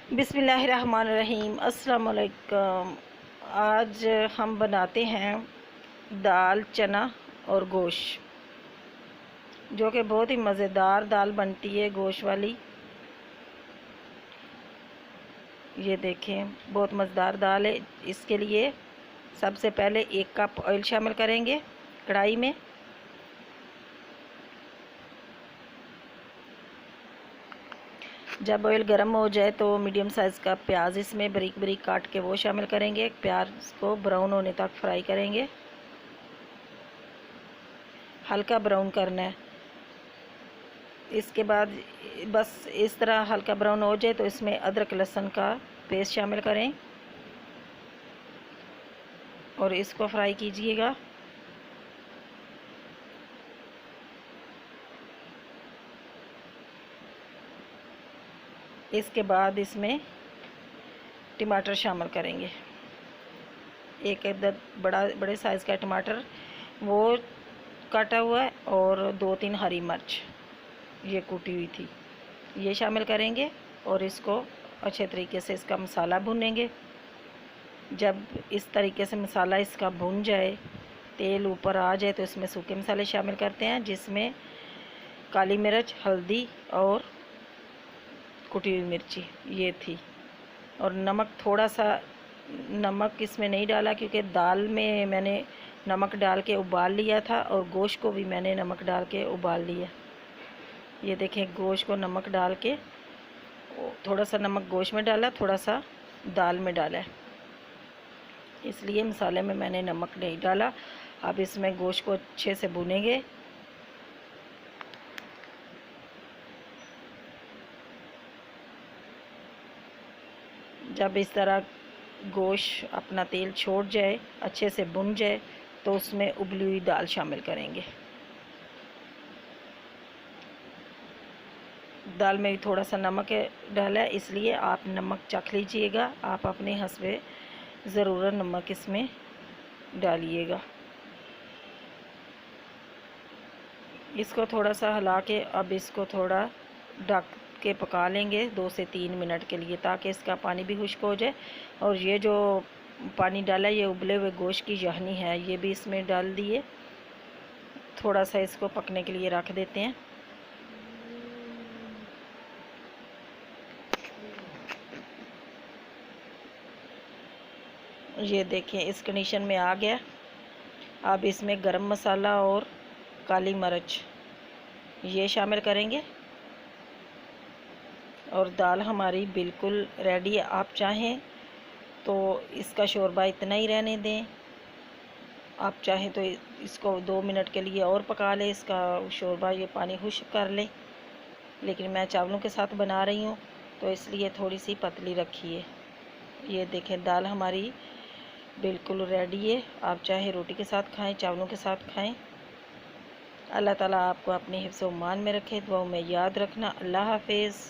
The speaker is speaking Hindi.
बिस्मिल्लाहिर्रहमानिर्रहीम। अस्सलाम वालेकुम। आज हम बनाते हैं दाल चना और गोश्त, जो कि बहुत ही मज़ेदार दाल बनती है गोश्त वाली। ये देखें, बहुत मज़ेदार दाल है। इसके लिए सबसे पहले 1 कप ऑयल शामिल करेंगे कढ़ाई में। जब ऑयल गर्म हो जाए तो मीडियम साइज़ का प्याज इसमें बारीक बारीक काट के वो शामिल करेंगे। प्याज को ब्राउन होने तक फ्राई करेंगे, हल्का ब्राउन करना है। इसके बाद बस इस तरह हल्का ब्राउन हो जाए तो इसमें अदरक लहसुन का पेस्ट शामिल करें और इसको फ्राई कीजिएगा। इसके बाद इसमें टमाटर शामिल करेंगे। एक बड़े साइज़ का टमाटर वो काटा हुआ है और 2-3 हरी मिर्च ये कूटी हुई थी, ये शामिल करेंगे और इसको अच्छे तरीके से इसका मसाला भूनेंगे। जब इस तरीके से मसाला इसका भुन जाए, तेल ऊपर आ जाए, तो इसमें सूखे मसाले शामिल करते हैं, जिसमें काली मिर्च, हल्दी और कुटी हुई मिर्ची ये थी। और नमक, थोड़ा सा नमक इसमें नहीं डाला क्योंकि दाल में मैंने नमक डाल के उबाल लिया था और गोश्त को भी मैंने नमक डाल के उबाल लिया। ये देखें, गोश्त को नमक डाल के, थोड़ा सा नमक गोश्त में डाला, थोड़ा सा दाल में डाला है, इसलिए मसाले में मैंने नमक नहीं डाला। अब इसमें गोश्त को अच्छे से भूनेंगे। जब इस तरह गोश्त अपना तेल छोड़ जाए, अच्छे से भुन जाए, तो उसमें उबली हुई दाल शामिल करेंगे। दाल में भी थोड़ा सा नमक डाला है, इसलिए आप नमक चख लीजिएगा। आप अपने हस्बे ज़रूरत नमक इसमें डालिएगा। इसको थोड़ा सा हिला के अब इसको थोड़ा ढक के पका लेंगे 2 से 3 मिनट के लिए, ताकि इसका पानी भी खुश्क हो जाए। और ये जो पानी डाला, ये उबले हुए गोश्त की यखनी है, ये भी इसमें डाल दिए। थोड़ा सा इसको पकने के लिए रख देते हैं। ये देखें, इस कंडीशन में आ गया। अब इसमें गरम मसाला और काली मिर्च ये शामिल करेंगे और दाल हमारी बिल्कुल रेडी है। आप चाहें तो इसका शोरबा इतना ही रहने दें, आप चाहें तो इसको 2 मिनट के लिए और पका लें, इसका शोरबा ये पानी खुश्क कर लें। लेकिन मैं चावलों के साथ बना रही हूँ तो इसलिए थोड़ी सी पतली रखी है। ये देखें, दाल हमारी बिल्कुल रेडी है। आप चाहे रोटी के साथ खाएं, चावलों के साथ खाएं। अल्लाह ताला आपको अपने हिफ्ज़-ओ-मान में रखे। दुआओं में याद रखना। अल्लाह हाफिज़।